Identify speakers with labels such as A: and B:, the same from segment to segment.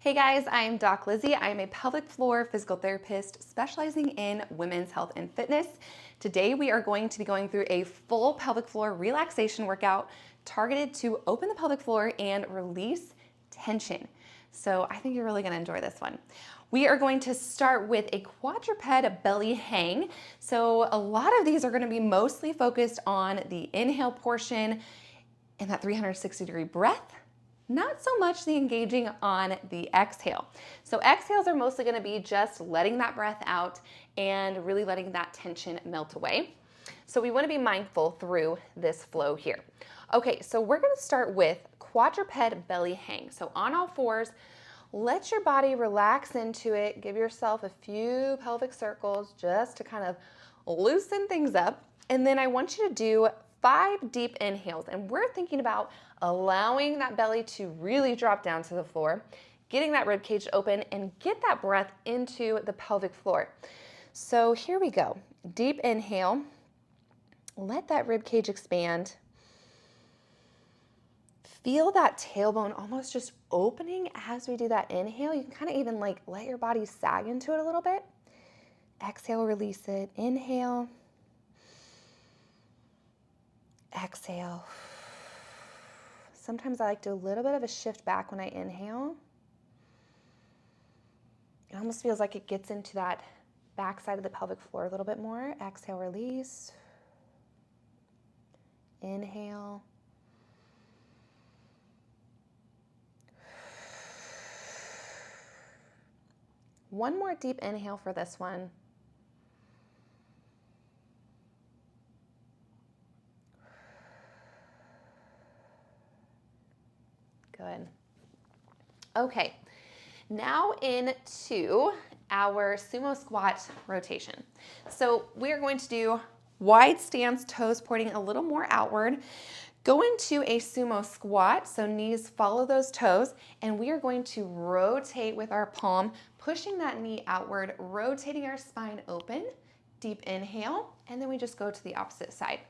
A: Hey guys, I'm Doc Lizzie. I am a pelvic floor physical therapist specializing in women's health and fitness. Today we are going to be going through a full pelvic floor relaxation workout targeted to open the pelvic floor and release tension. So I think you're really going to enjoy this one. We are going to start with a quadruped belly hang. So a lot of these are going to be mostly focused on the inhale portion and that 360-degree breath. Not so much the engaging on the exhale. So exhales are mostly going to be just letting that breath out and really letting that tension melt away. So we want to be mindful through this flow here. Okay, so we're going to start with quadruped belly hang. So on all fours, let your body relax into it. Give yourself a few pelvic circles just to kind of loosen things up. And then I want you to do 5 deep inhales, and we're thinking about allowing that belly to really drop down to the floor, getting that rib cage open, and get that breath into the pelvic floor. So here we go. Deep inhale. Let that rib cage expand. Feel that tailbone almost just opening as we do that inhale. You can kind of even like let your body sag into it a little bit. Exhale, release it. Inhale. Exhale. Sometimes I like to do a little bit of a shift back when I inhale. It almost feels like it gets into that back side of the pelvic floor a little bit more. Exhale, release. Inhale. One more deep inhale for this one. Good. Okay, now into our sumo squat rotation. So we're going to do wide stance, toes pointing a little more outward. Go into a sumo squat, so knees follow those toes, and we are going to rotate with our palm, pushing that knee outward, rotating our spine open. Deep inhale, and then we just go to the opposite side.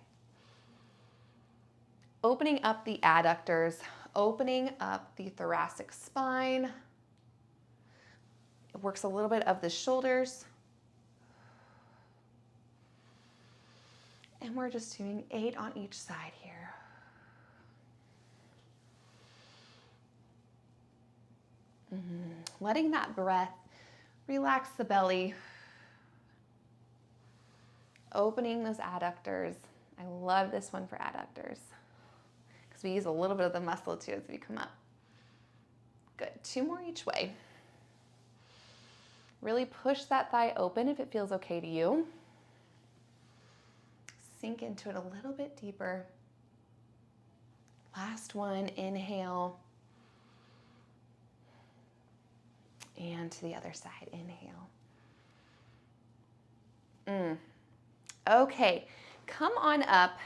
A: Opening up the adductors, opening up the thoracic spine. It works a little bit of the shoulders. And we're just doing 8 on each side here. Letting that breath relax the belly. Opening those adductors. I love this one for adductors, because we use a little bit of the muscle too as we come up. Good, 2 more each way. Really push that thigh open if it feels okay to you. Sink into it a little bit deeper. Last one, inhale. And to the other side, inhale. Okay, come on up.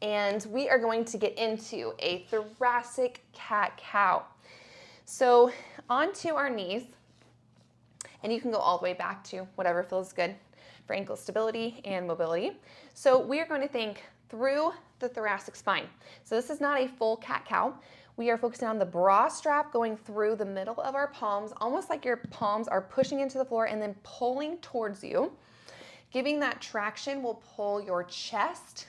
A: And we are going to get into a thoracic cat-cow. So onto our knees, and you can go all the way back to whatever feels good for ankle stability and mobility. So we are going to think through the thoracic spine. So this is not a full cat-cow. We are focusing on the bra strap going through the middle of our palms, almost like your palms are pushing into the floor and then pulling towards you. Giving that traction will pull your chest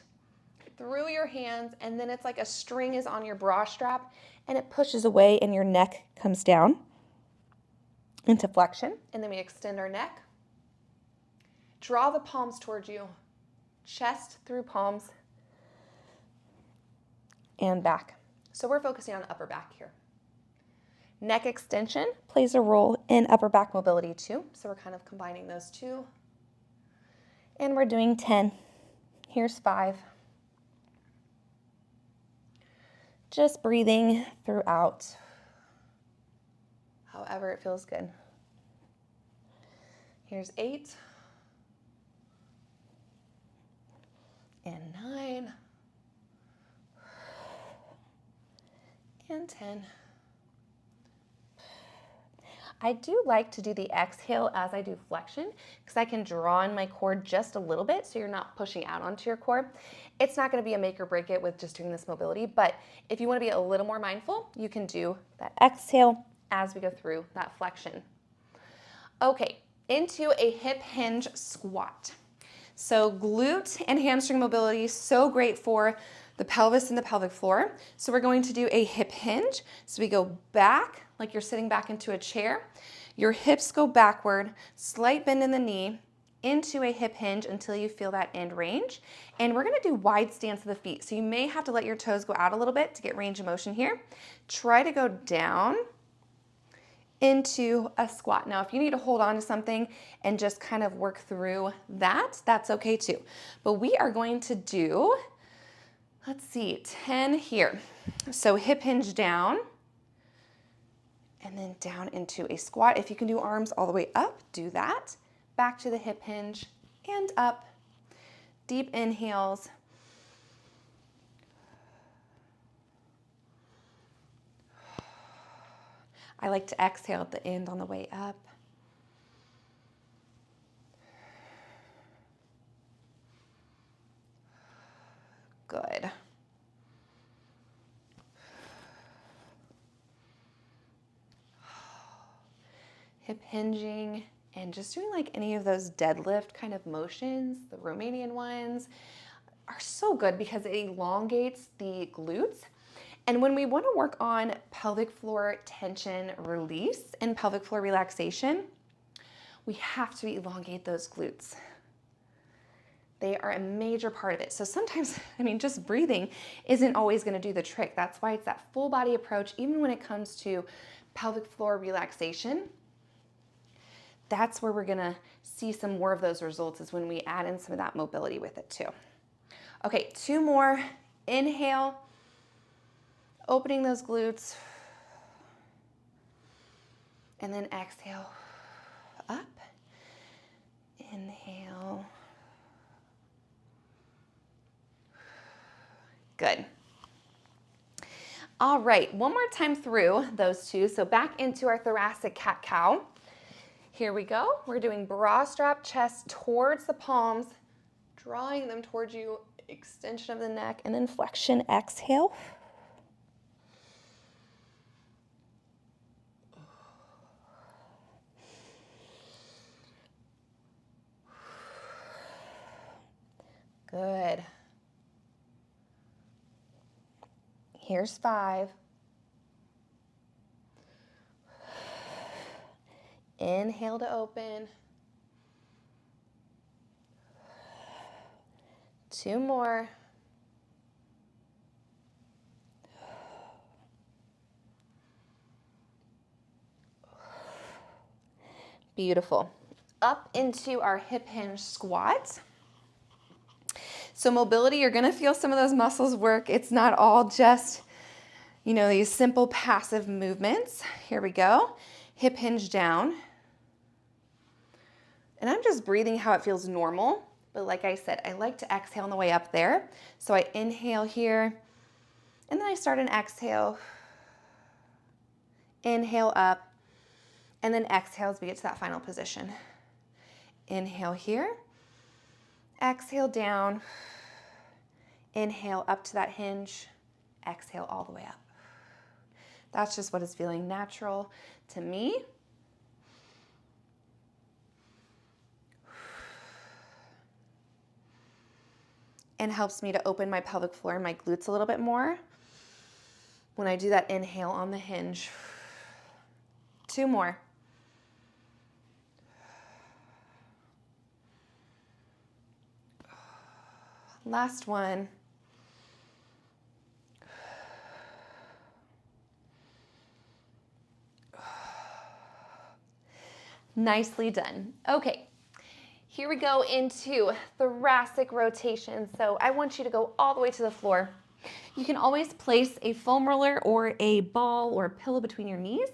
A: through your hands, and then it's like a string is on your bra strap and it pushes away and your neck comes down into flexion, and then we extend our neck. Draw the palms towards you, chest through palms and back. So we're focusing on upper back here. Neck extension plays a role in upper back mobility too, so we're kind of combining those two. And we're doing 10. Here's 5. Just breathing throughout, however it feels good. Here's 8. And 9. And 10. I do like to do the exhale as I do flexion, because I can draw in my core just a little bit so you're not pushing out onto your core. It's not going to be a make or break it with just doing this mobility, but if you want to be a little more mindful, you can do that exhale as we go through that flexion. Okay, into a hip hinge squat. So glute and hamstring mobility, so great for the pelvis and the pelvic floor. So we're going to do a hip hinge. So we go back like you're sitting back into a chair. Your hips go backward, slight bend in the knee, into a hip hinge until you feel that end range. And we're gonna do wide stance of the feet. So you may have to let your toes go out a little bit to get range of motion here. Try to go down into a squat. Now, if you need to hold on to something and just kind of work through that, that's okay too. But we are going to do, let's see, 10 here. So hip hinge down and then down into a squat. If you can do arms all the way up, do that. Back to the hip hinge and up. Deep inhales. I like to exhale at the end on the way up. Good. Hip hinging and just doing like any of those deadlift kind of motions, the Romanian ones, are so good because it elongates the glutes. And when we want to work on pelvic floor tension release and pelvic floor relaxation, we have to elongate those glutes. They are a major part of it. So sometimes, I mean, just breathing isn't always going to do the trick. That's why it's that full body approach, even when it comes to pelvic floor relaxation. That's where we're going to see some more of those results, is when we add in some of that mobility with it too. Okay, 2 more. Inhale, opening those glutes, and then exhale, up, inhale. Good. All right, one more time through those 2. So back into our thoracic cat-cow. Here we go. We're doing bra strap chest towards the palms, drawing them towards you, extension of the neck, and then flexion, exhale. Good. Here's 5. Inhale to open. 2 more. Beautiful. Up into our hip hinge squat. So mobility, you're gonna feel some of those muscles work. It's not all just, you know, these simple passive movements. Here we go. Hip hinge down. And I'm just breathing how it feels normal. But like I said, I like to exhale on the way up there. So I inhale here, and then I start an exhale. Inhale up, and then exhale as we get to that final position. Inhale here, exhale down, inhale up to that hinge, exhale all the way up. That's just what is feeling natural to me. And helps me to open my pelvic floor and my glutes a little bit more when I do that inhale on the hinge. 2 more. Last one. Nicely done. Okay, here we go into thoracic rotation. So I want you to go all the way to the floor. You can always place a foam roller or a ball or a pillow between your knees.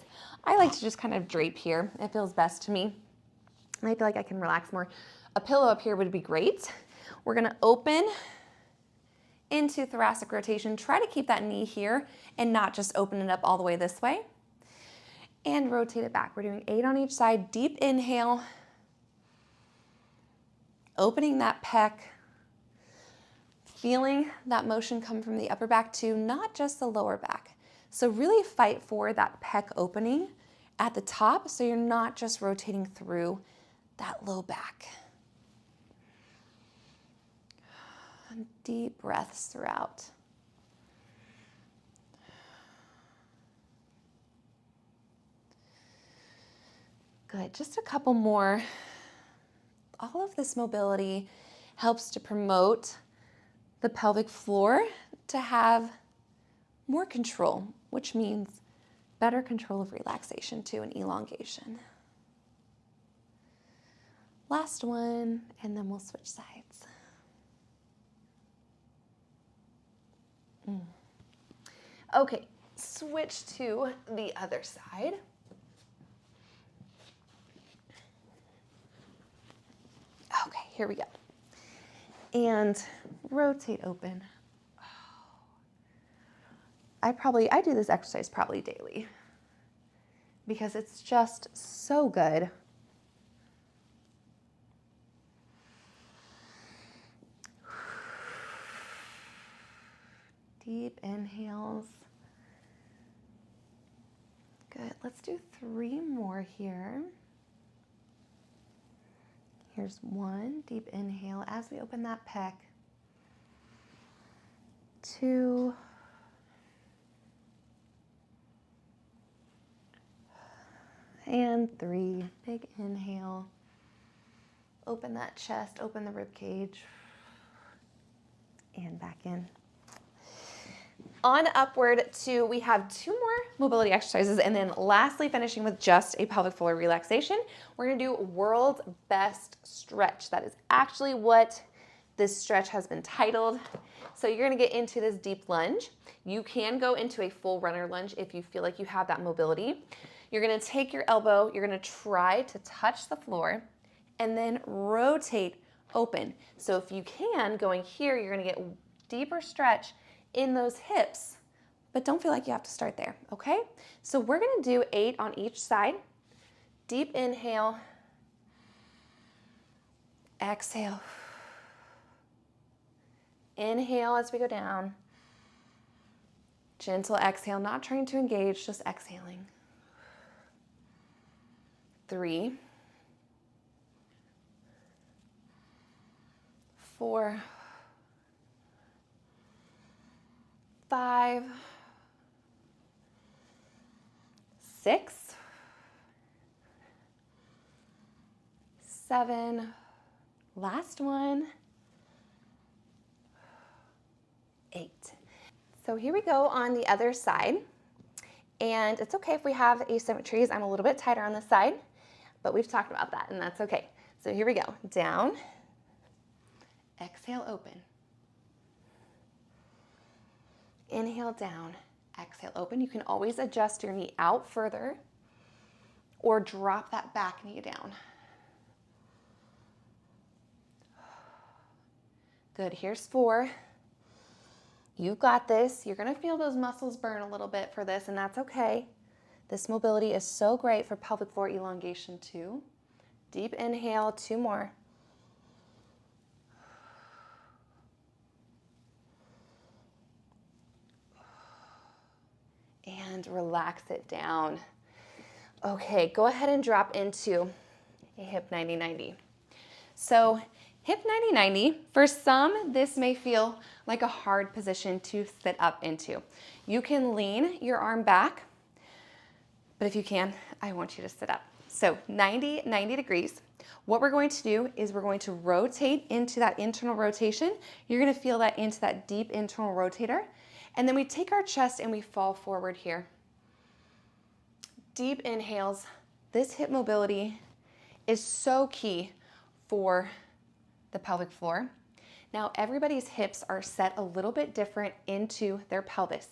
A: I like to just kind of drape here. It feels best to me. And I feel like I can relax more. A pillow up here would be great. We're gonna open into thoracic rotation. Try to keep that knee here and not just open it up all the way this way. And rotate it back. We're doing 8 on each side. Deep inhale. Opening that pec. Feeling that motion come from the upper back too, not just the lower back. So really fight for that pec opening at the top so you're not just rotating through that low back. And deep breaths throughout. Good, just a couple more. All of this mobility helps to promote the pelvic floor to have more control, which means better control of relaxation too and elongation. Last one, and then we'll switch sides. Okay, switch to the other side. Okay, here we go. And rotate open. I do this exercise probably daily because it's just so good. Deep inhales. Good, let's do 3 more here. Here's 1, deep inhale as we open that pec. 2. And 3, big inhale. Open that chest, open the rib cage. And back in. On upward to, we have 2 more mobility exercises, and then lastly finishing with just a pelvic floor relaxation. We're gonna do world's best stretch. That is actually what this stretch has been titled. So you're gonna get into this deep lunge. You can go into a full runner lunge if you feel like you have that mobility. You're gonna take your elbow, you're gonna try to touch the floor, and then rotate open. So if you can, going here, you're gonna get deeper stretch in those hips, but don't feel like you have to start there, okay? So we're gonna do 8 on each side. Deep inhale, exhale. Inhale as we go down. Gentle exhale, not trying to engage, just exhaling. 3, 4, 5, 6, 7, last one, 8. So here we go on the other side. And it's okay if we have asymmetries. I'm a little bit tighter on this side, but we've talked about that and that's okay. So here we go. Down, exhale, open. Inhale down, exhale open. You can always adjust your knee out further or drop that back knee down. Good, here's 4. You've got this. You're gonna feel those muscles burn a little bit for this, and that's okay. This mobility is so great for pelvic floor elongation too. Deep inhale, 2 more. And relax it down. Okay, go ahead and drop into a hip 90-90. So hip 90-90, for some, this may feel like a hard position to sit up into. You can lean your arm back, but if you can, I want you to sit up. So 90 degrees. What we're going to do is we're going to rotate into that internal rotation. You're gonna feel that into that deep internal rotator. And then we take our chest and we fall forward here. Deep inhales. This hip mobility is so key for the pelvic floor. Now, everybody's hips are set a little bit different into their pelvis.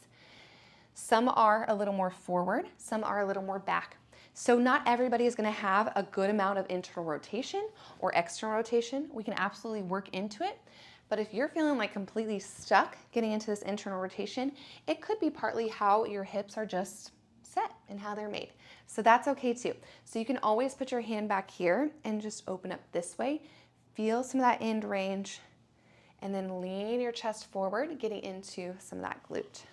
A: Some are a little more forward, some are a little more back. So not everybody is gonna have a good amount of internal rotation or external rotation. We can absolutely work into it. But if you're feeling like completely stuck getting into this internal rotation, it could be partly how your hips are just set and how they're made. So that's okay too. So you can always put your hand back here and just open up this way. Feel some of that end range and then lean your chest forward, getting into some of that glute.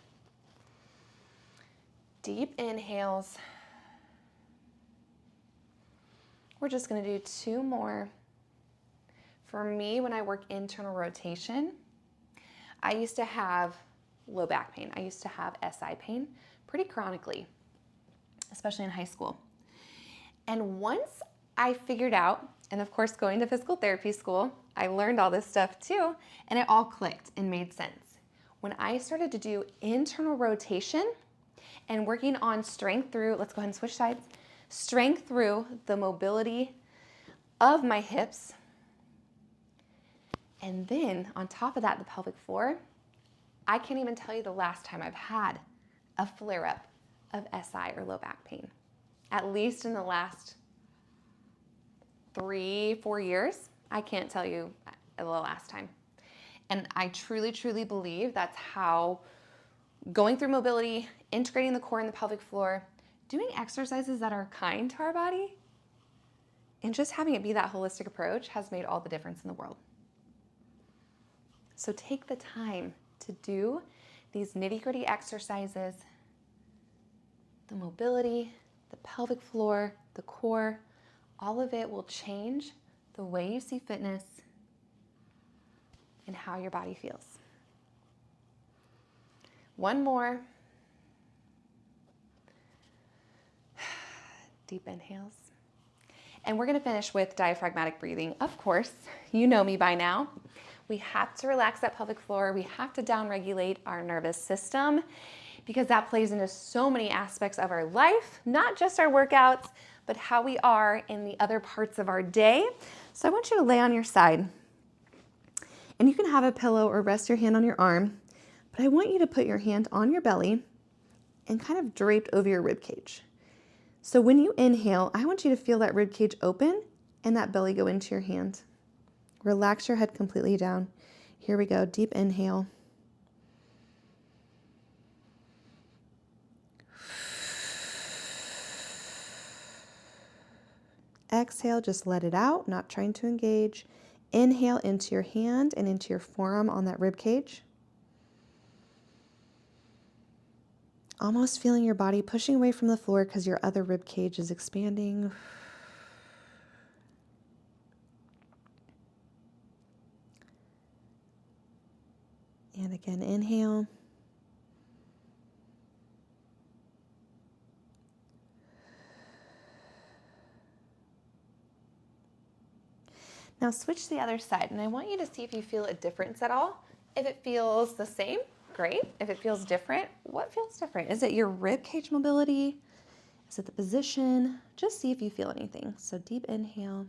A: Deep inhales. We're just gonna do 2 more. For me, when I work internal rotation, I used to have low back pain. I used to have SI pain pretty chronically, especially in high school. And once I figured out, and of course going to physical therapy school, I learned all this stuff too, and it all clicked and made sense. When I started to do internal rotation and working on strength through, let's go ahead and switch sides, strength through the mobility of my hips, and then on top of that, the pelvic floor, I can't even tell you the last time I've had a flare-up of SI or low back pain. At least in the last 3-4 years, I can't tell you the last time. And I truly, truly believe that's how going through mobility, integrating the core and the pelvic floor, doing exercises that are kind to our body, and just having it be that holistic approach has made all the difference in the world. So take the time to do these nitty-gritty exercises, the mobility, the pelvic floor, the core, all of it will change the way you see fitness and how your body feels. One more. Deep inhales. And we're gonna finish with diaphragmatic breathing. Of course, you know me by now. We have to relax that pelvic floor. We have to downregulate our nervous system because that plays into so many aspects of our life, not just our workouts, but how we are in the other parts of our day. So I want you to lay on your side. And you can have a pillow or rest your hand on your arm, but I want you to put your hand on your belly and kind of draped over your rib cage. So when you inhale, I want you to feel that rib cage open and that belly go into your hand. Relax your head completely down. Here we go, deep inhale. Exhale, just let it out, not trying to engage. Inhale into your hand and into your forearm on that rib cage. Almost feeling your body pushing away from the floor because your other rib cage is expanding. And again, inhale. Now switch to the other side, and I want you to see if you feel a difference at all. If it feels the same, great. If it feels different, what feels different? Is it your rib cage mobility? Is it the position? Just see if you feel anything. So deep inhale.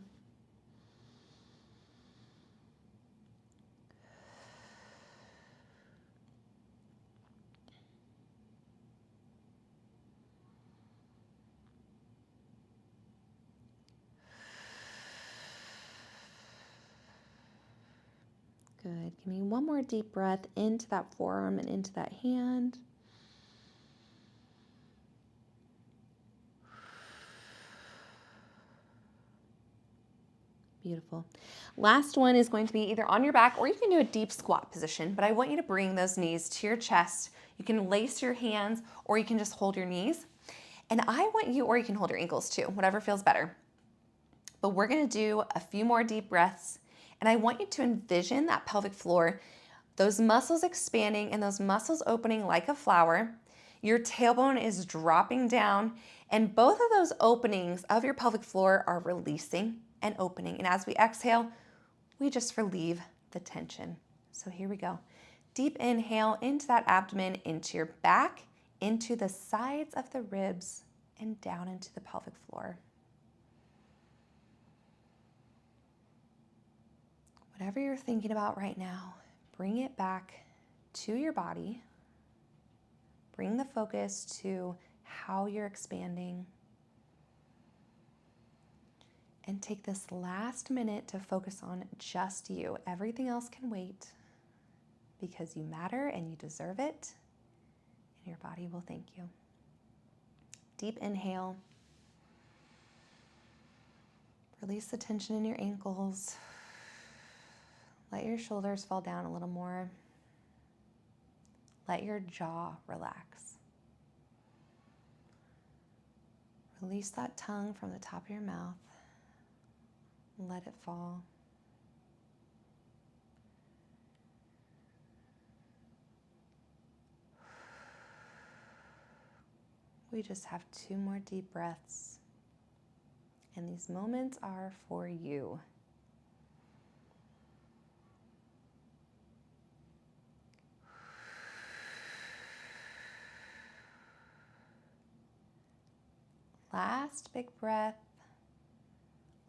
A: Good. Give me one more deep breath into that forearm and into that hand. Beautiful. Last one is going to be either on your back or you can do a deep squat position, but I want you to bring those knees to your chest. You can lace your hands or you can just hold your knees. And I want you, or you can hold your ankles too, whatever feels better. But we're gonna do a few more deep breaths. And I want you to envision that pelvic floor, those muscles expanding and those muscles opening like a flower. Your tailbone is dropping down and both of those openings of your pelvic floor are releasing and opening. And as we exhale, we just relieve the tension. So here we go. Deep inhale into that abdomen, into your back, into the sides of the ribs, and down into the pelvic floor. Whatever you're thinking about right now, bring it back to your body. Bring the focus to how you're expanding. And take this last minute to focus on just you. Everything else can wait because you matter and you deserve it, and your body will thank you. Deep inhale. Release the tension in your ankles. Let your shoulders fall down a little more. Let your jaw relax. Release that tongue from the top of your mouth. Let it fall. We just have 2 more deep breaths, and these moments are for you. Last big breath,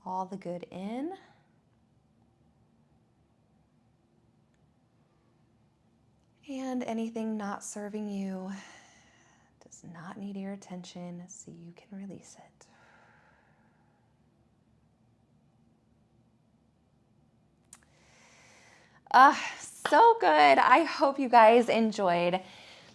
A: all the good in. And anything not serving you does not need your attention, so you can release it. So good. I hope you guys enjoyed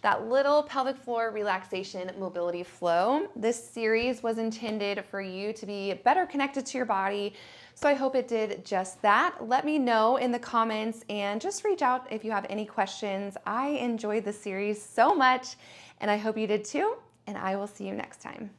A: that little pelvic floor relaxation mobility flow. This series was intended for you to be better connected to your body, so I hope it did just that. Let me know in the comments and just reach out if you have any questions. I enjoyed the series so much, and I hope you did too, and I will see you next time.